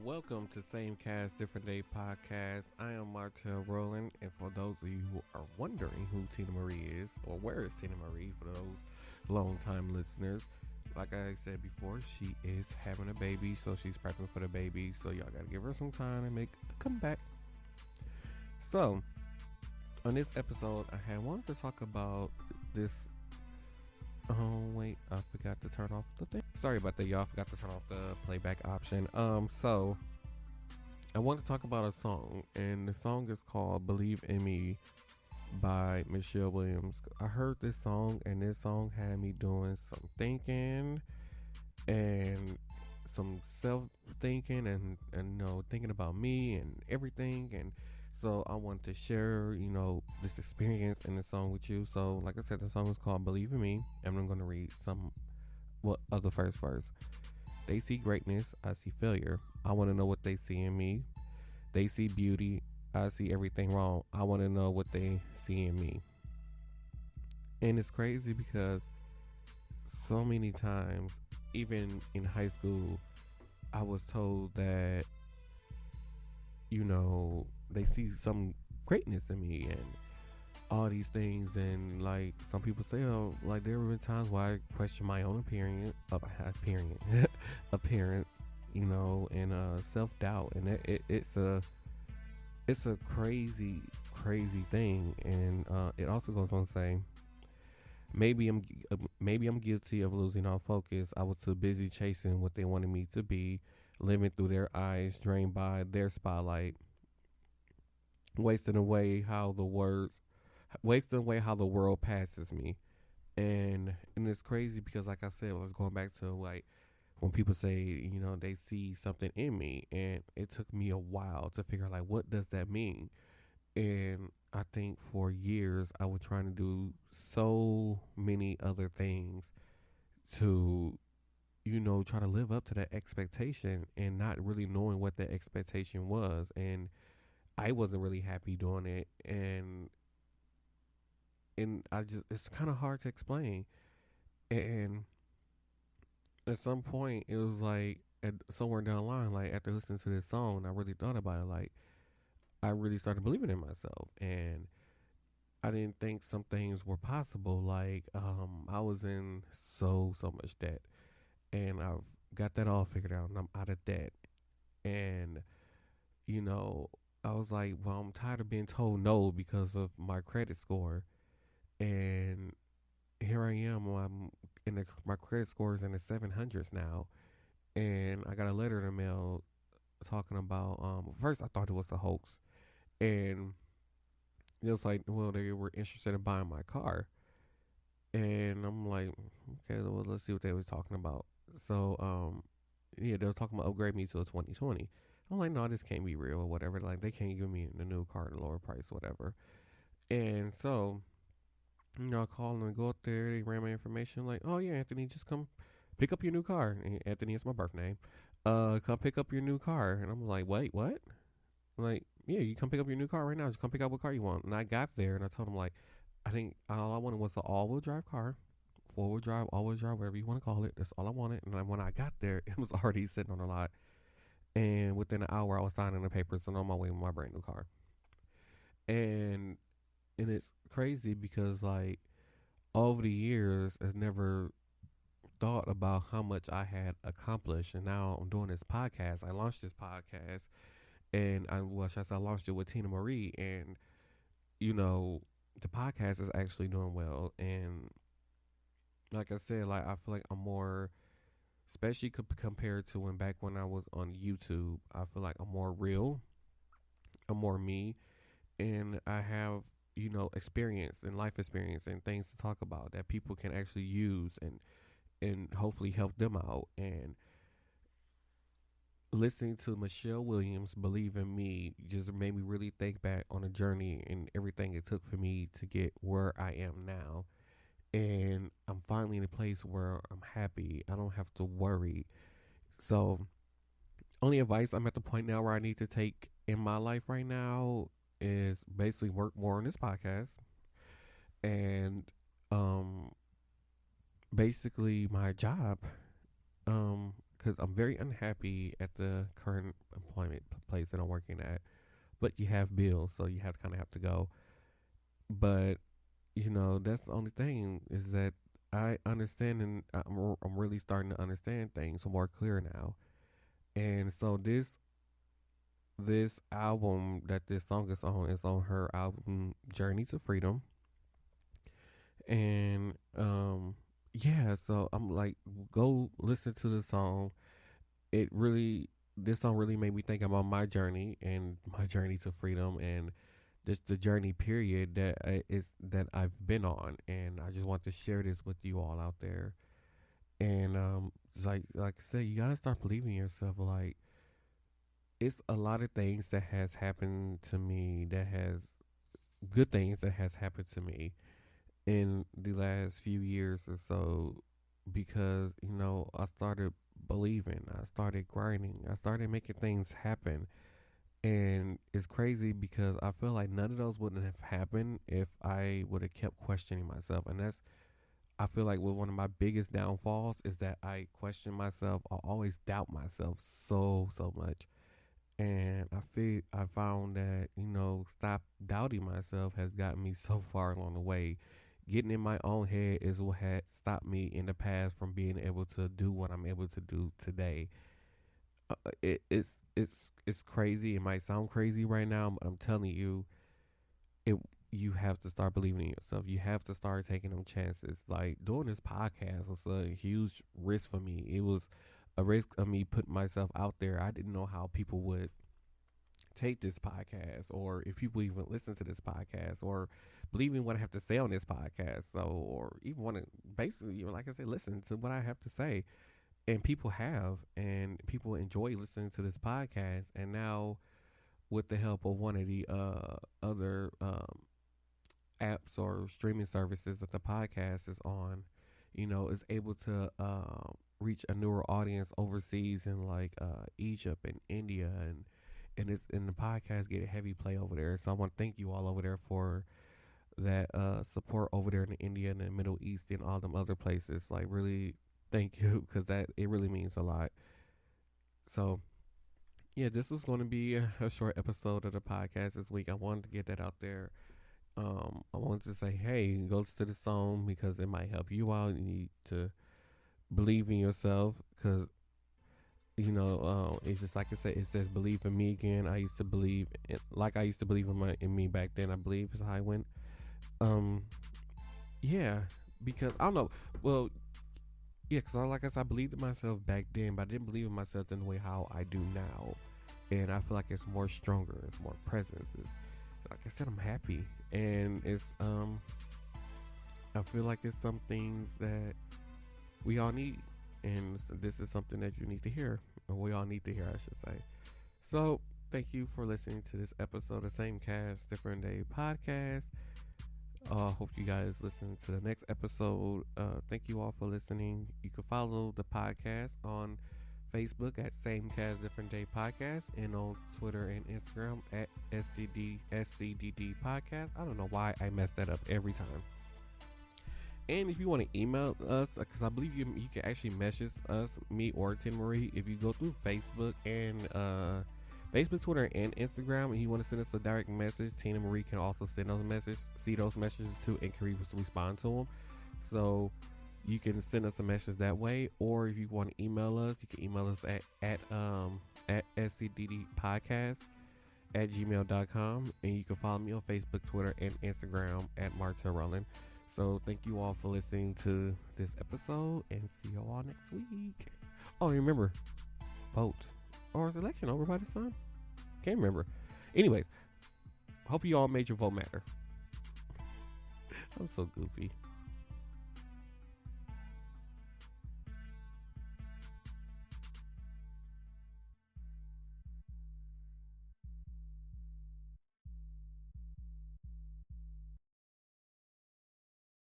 Welcome to Same Cast, Different Day podcast. I am Martel Roland, and for those of you who are wondering who Tina Marie is, or where is Tina Marie, for those long-time listeners, like I said before, she is having a baby, so she's prepping for the baby, so y'all gotta give her some time to make a comeback. So, on this episode, I had wanted to talk about this. Oh wait, I forgot to turn off the thing. Sorry about that, y'all. I forgot to turn off the playback option. So I want to talk about a song, and the song is called "Believe in Me" by Michelle Williams. I heard this song, and this song had me doing some thinking and some self thinking, and thinking about me and everything, and so I want to share, this experience in the song with you. So, like I said, the song is called "Believe in Me," and I'm going to read some of the first verse. They see greatness, I see failure. I want to know what they see in me. They see beauty, I see everything wrong. I want to know what they see in me. And it's crazy because so many times, even in high school, I was told that, they see some greatness in me and all these things. And like some people say, oh, like there have been times where I question my own appearance, and self-doubt. And it's a crazy, crazy thing. And it also goes on to say, maybe I'm guilty of losing all focus. I was too busy chasing what they wanted me to be, living through their eyes, drained by their spotlight, wasting away how the world passes me. And it's crazy because, like I said, I was going back to like when people say, they see something in me, and it took me a while to figure out like what does that mean. And I think for years I was trying to do so many other things to, try to live up to that expectation, and not really knowing what that expectation was. And I wasn't really happy doing it. And I just, it's kind of hard to explain. And at some point, it was like, somewhere down the line, like after listening to this song, I really thought about it. Like, I really started believing in myself, and I didn't think some things were possible. Like, I was in so much debt, and I've got that all figured out, and I'm out of debt. And you know, I was like, well, I'm tired of being told no because of my credit score. And here I am. I'm my credit score is in the 700s now, and I got a letter in the mail talking about. First, I thought it was a hoax, and it was like, well, they were interested in buying my car, and I'm like, okay, well, let's see what they were talking about. So, yeah, they were talking about upgrade me to a 2020. I'm like, no, this can't be real or whatever. Like, they can't give me a new car at a lower price, whatever. And so, I called them and go up there. They ran my information. Like, oh yeah, Anthony, just come pick up your new car. And Anthony is my birth name. Come pick up your new car. And I'm like, wait, what? Like, yeah, you come pick up your new car right now. Just come pick up what car you want. And I got there and I told him like, I think all I wanted was the all-wheel drive car, four-wheel drive, all-wheel drive, whatever you want to call it. That's all I wanted. And then when I got there, it was already sitting on the lot. And within an hour, I was signing the papers and on my way with my brand new car. And it's crazy because like over the years, I've never thought about how much I had accomplished. And now I'm doing this podcast. I launched this podcast, and I launched it with Tina Marie, and you know, the podcast is actually doing well. And like I said, like I feel like I'm more, especially compared to when I was on YouTube. I feel like I'm more real. I'm more me, and I have experience and life experience and things to talk about that people can actually use and hopefully help them out. And listening to Michelle Williams "Believe in Me" just made me really think back on the journey and everything it took for me to get where I am now. And I'm finally in a place where I'm happy. I don't have to worry. So, only advice I'm at the point now where I need to take in my life right now is basically work more on this podcast, and um basically my job, because I'm very unhappy at the current employment place that I'm working at. But you have bills, so you have to kind of have to go. But that's the only thing is that I understand, and I'm really starting to understand things more clear now. And so this album that this song is on her album Journey to Freedom. And yeah, so I'm like, go listen to the song. It really This song really made me think about my journey and my journey to freedom, and just the journey period that I've been on. And I just want to share this with you all out there. And it's like I said, you gotta start believing in yourself. Like, it's a lot of things that has happened to me, that has good things that has happened to me in the last few years or so, because I started believing, I started grinding, I started making things happen. And it's crazy because I feel like none of those wouldn't have happened if I would have kept questioning myself. And that's, I feel like, one of my biggest downfalls is that I question myself. I always doubt myself so much. And I found that stop doubting myself has gotten me so far along the way. Getting in my own head is what had stopped me in the past from being able to do what I'm able to do today. It's crazy. It might sound crazy right now, but I'm telling you, it you have to start believing in yourself. You have to start taking them chances. Like, doing this podcast was a huge risk for me. It was a risk of me putting myself out there. I didn't know how people would take this podcast, or if people even listen to this podcast, or believe in what I have to say on this podcast. So, or even want to basically, like I said, listen to what I have to say. And people have, and people enjoy listening to this podcast. And now, with the help of one of the other apps or streaming services that the podcast is on, is able to reach a newer audience overseas in like Egypt and India, and it's in the podcast get a heavy play over there. So I want to thank you all over there for that support over there in India and the Middle East and all them other places. Like, really thank you, because that it really means a lot. So yeah, this was going to be a short episode of the podcast this week. I wanted to get that out there. I wanted to say, hey, go to the song because it might help you out. You need to believe in yourself, because it's just like I said. It says, "Believe in me again." I used to believe, like I used to believe in me back then. I believe is how I went. Um, yeah, because I don't know. Well, yeah, because like I said, I believed in myself back then, but I didn't believe in myself in the way how I do now. And I feel like it's more stronger. It's more presence. Like I said, I'm happy, and it's I feel like it's some things that we all need, and this is something that you need to hear, or we all need to hear, I should say. So thank you for listening to this episode of Same Cast Different Day podcast. Hope you guys listen to the next episode. Thank you all for listening. You can follow the podcast on Facebook at Same Cast Different Day Podcast, and on Twitter and Instagram at SCDD Podcast. I don't know why I mess that up every time. And if you want to email us, because I believe you can actually message us, me or Tina Marie, if you go through Facebook and Facebook, Twitter, and Instagram, and you want to send us a direct message, Tina Marie can also send those messages, see those messages too, and can respond to them. So you can send us a message that way, or if you want to email us, you can email us at scddpodcast@gmail.com, and you can follow me on Facebook, Twitter, and Instagram at Martel Roland. So thank you all for listening to this episode, and see you all next week. Oh, remember, vote. Or is election over by this time? Can't remember. Anyways, hope you all made your vote matter. I'm so goofy.